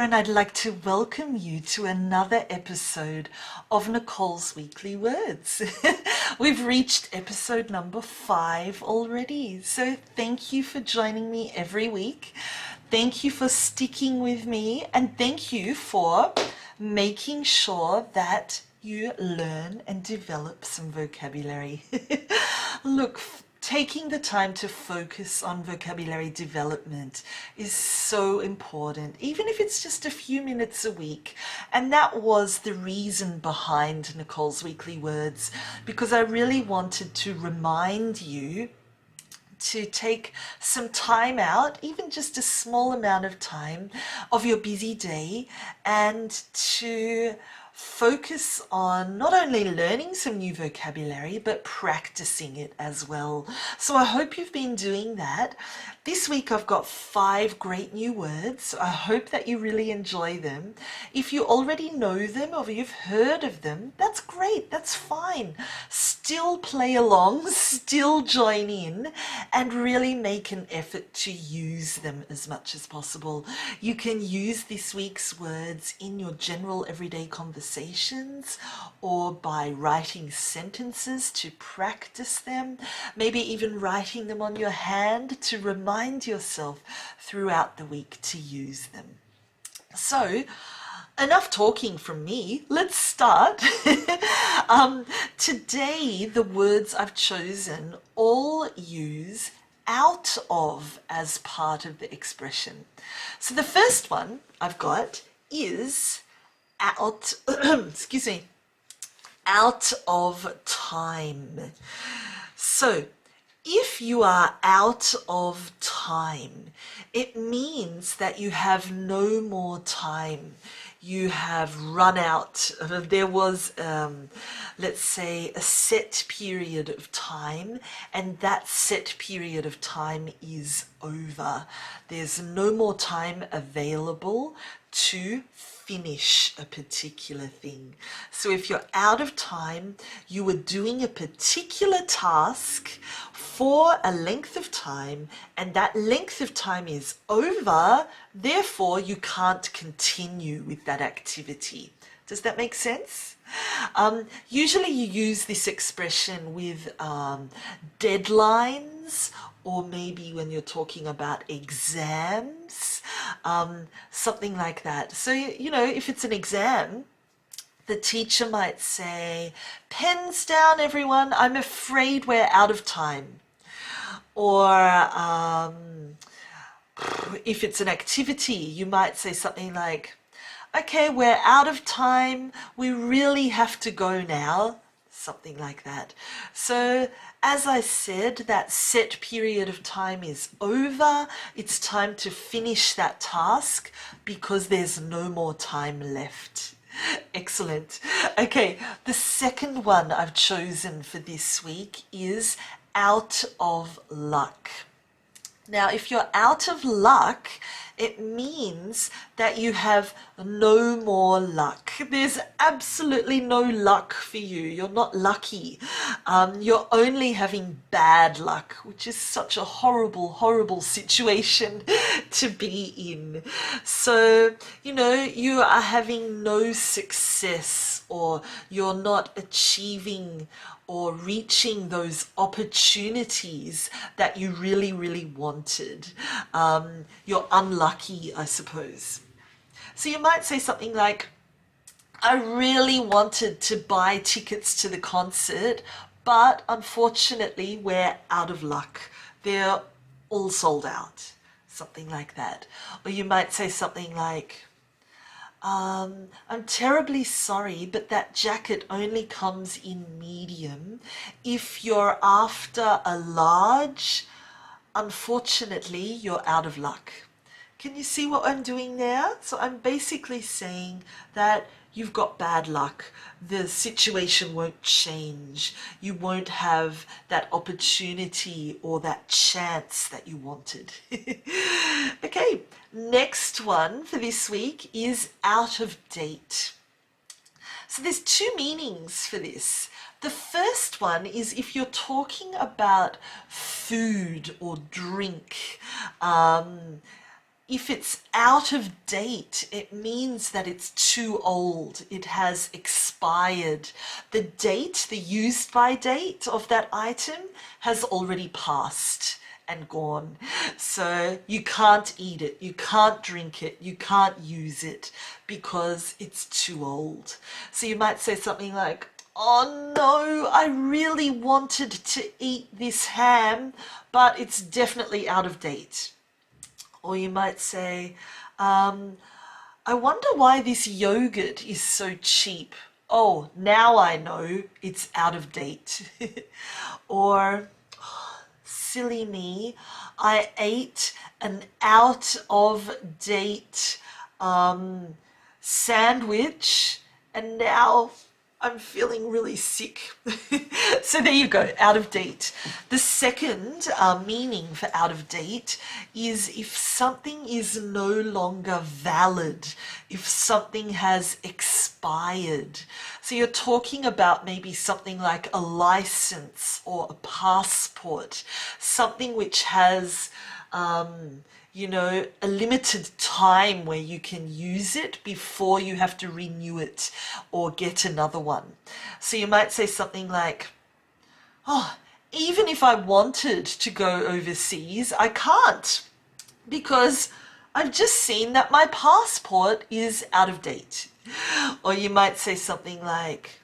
and I'd like to welcome you to another episode of Nicole's Weekly Words. We've reached episode number 5 already, so thank you for joining me every week. Thank you for sticking with me, and thank you for making sure that you learn and develop some vocabulary. Look, taking the time to focus on vocabulary development is so important, even if it's just a few minutes a week. And that was the reason behind Nicole's Weekly Words, because I really wanted to remind you to take some time out, even just a small amount of time of your busy day, and to focus on not only learning some new vocabulary, but practicing it as well. So I hope you've been doing that. This week I've got 5 great new words. I hope that you really enjoy them. If you already know them or you've heard of them, that's great, that's fine. Still play along, still join in, and really make an effort to use them as much as possible. You can use this week's words in your general everyday conversations, or by writing sentences to practice them, maybe even writing them on your hand to remind yourself throughout the week to use them. So, enough talking from me, let's start. Today, the words I've chosen all use out of as part of the expression. So the first one I've got is out, excuse me, out of time. So if you are out of time, it means that you have no more time. You have run out. There was, let's say, a set period of time, and that set period of time is over. There's no more time available to finish a particular thing. So if you're out of time, you were doing a particular task for a length of time, and that length of time is over, therefore you can't continue with that activity. Does that make sense? Usually you use this expression with deadlines, or maybe when you're talking about exams, something like that. So, you know, if it's an exam, the teacher might say, "Pens down, everyone, I'm afraid we're out of time." Or if it's an activity, you might say something like, "Okay, we're out of time, we really have to go now." Something like that. So as I said, that set period of time is over. It's time to finish that task because there's no more time left. Excellent. Okay, the second one I've chosen for this week is out of luck. Now, if you're out of luck, it means that you have no more luck. There's absolutely no luck for you. You're not lucky. You're only having bad luck, which is such a horrible, horrible situation to be in. So, you know, you are having no success, or you're not achieving or reaching those opportunities that you really, really wanted. You're unlucky, I suppose. So you might say something like, "I really wanted to buy tickets to the concert, but unfortunately we're out of luck. They're all sold out." Something like that. Or you might say something like, "I'm terribly sorry, but that jacket only comes in medium. If you're after a large, unfortunately, you're out of luck." Can you see what I'm doing there? So I'm basically saying that you've got bad luck. The situation won't change. You won't have that opportunity or that chance that you wanted. Okay, next one for this week is out of date. So there's 2 meanings for this. The first one is if you're talking about food or drink, if it's out of date, it means that it's too old. It has expired. The date, the used by date of that item has already passed and gone. So you can't eat it, you can't drink it, you can't use it because it's too old. So you might say something like, oh no, I really wanted to eat this ham, but it's definitely out of date. Or you might say, I wonder why this yogurt is so cheap. Oh, now I know it's out of date. Or, silly me, I ate an out of date sandwich and now I'm feeling really sick. So there you go, out of date. The second meaning for out of date is if something is no longer valid, if something has expired. So you're talking about maybe something like a license or a passport, something which has you know, a limited time where you can use it before you have to renew it or get another one. So you might say something like, oh, even if I wanted to go overseas, I can't because I've just seen that my passport is out of date. Or you might say something like,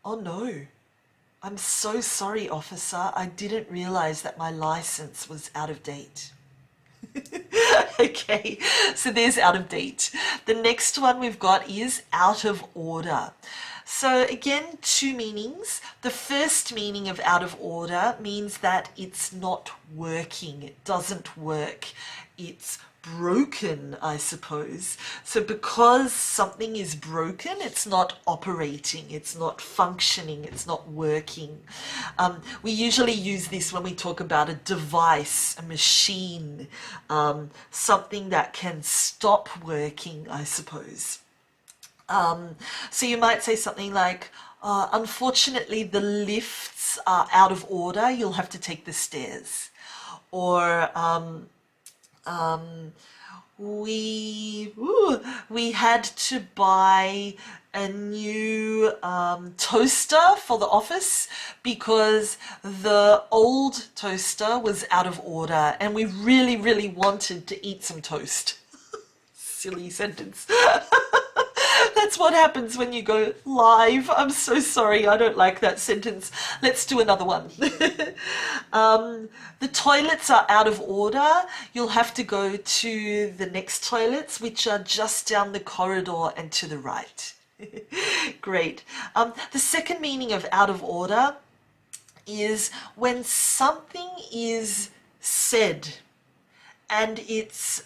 oh no, I'm so sorry, officer. I didn't realize that my license was out of date. Okay, so there's out of date. The next one we've got is out of order. So again, two meanings. The first meaning of out of order means that it's not working. It doesn't work. It's broken, I suppose. So because something is broken, it's not operating, it's not functioning, it's not working. We usually use this when we talk about a device, a machine, something that can stop working, I suppose. So you might say something like, unfortunately, the lifts are out of order, you'll have to take the stairs. Or we had to buy a new toaster for the office because the old toaster was out of order and we really, really wanted to eat some toast. Silly sentence. That's what happens when you go live. I'm so sorry, I don't like that sentence. Let's do another one. The toilets are out of order. You'll have to go to the next toilets, which are just down the corridor and to the right. Great. The second meaning of out of order is when something is said and it's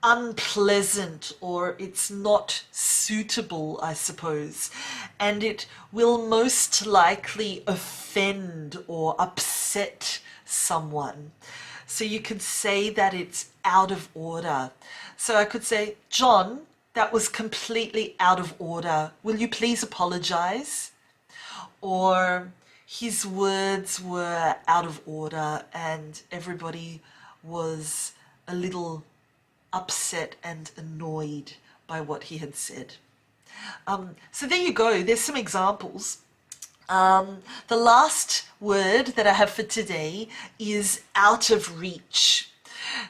unpleasant or it's not suitable, I suppose, and it will most likely offend or upset someone. So you could say that it's out of order. So I could say, John, that was completely out of order. Will you please apologize? Or his words were out of order and everybody was a little upset and annoyed by what he had said. So there you go, there's some examples. The last word that I have for today is out of reach.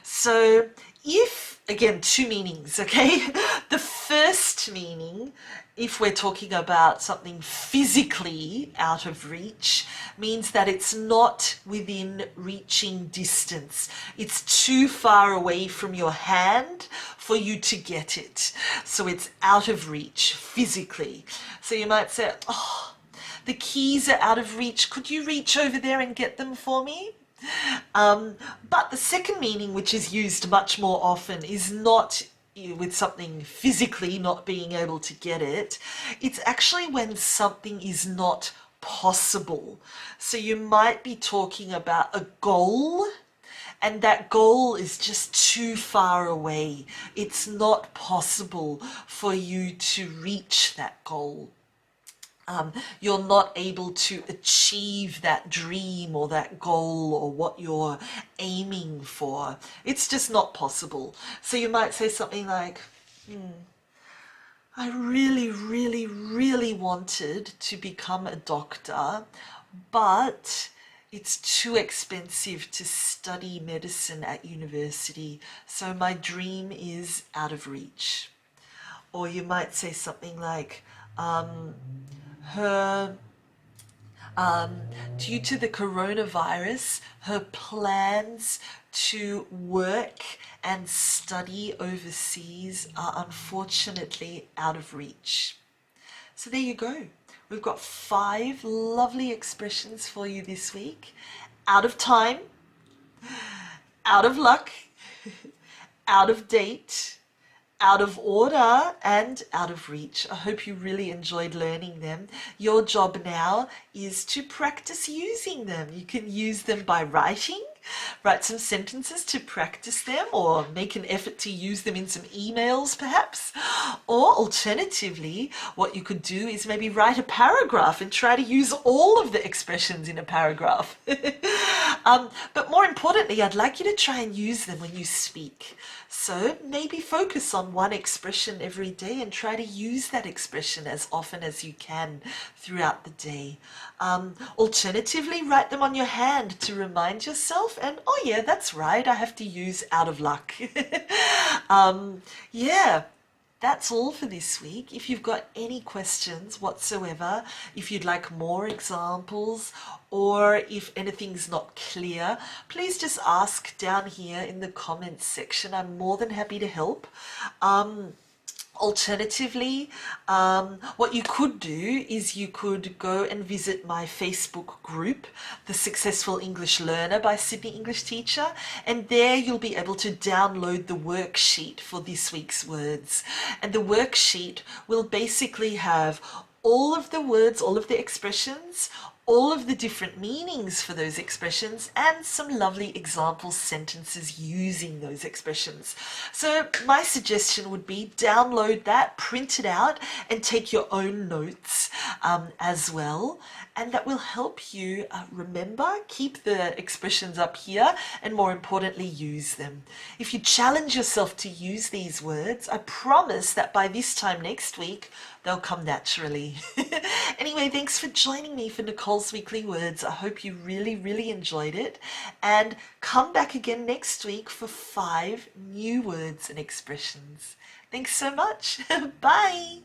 So if, again, two meanings, okay? The first meaning, if we're talking about something physically out of reach, means that it's not within reaching distance. It's too far away from your hand for you to get it. So it's out of reach physically. So you might say, oh, the keys are out of reach. Could you reach over there and get them for me? But the second meaning, which is used much more often, is not with something physically not being able to get it. It's actually when something is not possible. So you might be talking about a goal, and that goal is just too far away. It's not possible for you to reach that goal. you're not able to achieve that dream or that goal or what you're aiming for. It's just not possible. So you might say something like, I really, really, really wanted to become a doctor, but it's too expensive to study medicine at university, so my dream is out of reach. Or you might say something like, her due to the coronavirus, her plans to work and study overseas are unfortunately out of reach. So there you go. We've got 5 lovely expressions for you this week. Out of time, out of luck, out of date, out of order, and out of reach. I hope you really enjoyed learning them. Your job now is to practice using them. You can use them by write some sentences to practice them, or make an effort to use them in some emails perhaps. Or alternatively, what you could do is maybe write a paragraph and try to use all of the expressions in a paragraph. But more importantly, I'd like you to try and use them when you speak. So maybe focus on one expression every day and try to use that expression as often as you can throughout the day. Alternatively, write them on your hand to remind yourself, and oh yeah, that's right, I have to use out of luck. Yeah. That's all for this week. If you've got any questions whatsoever, if you'd like more examples, or if anything's not clear, please just ask down here in the comments section. I'm more than happy to help. Alternatively, what you could do is you could go and visit my Facebook group, The Successful English Learner by Sydney English Teacher, and there you'll be able to download the worksheet for this week's words. And the worksheet will basically have all of the words, all of the expressions, all of the different meanings for those expressions, and some lovely example sentences using those expressions. So my suggestion would be download that, print it out, and take your own notes as well. And that will help you remember, keep the expressions up here, and more importantly, use them. If you challenge yourself to use these words, I promise that by this time next week, they'll come naturally. Anyway, thanks for joining me for Nicole's Weekly Words. I hope you really, really enjoyed it. And come back again next week for 5 new words and expressions. Thanks so much. Bye.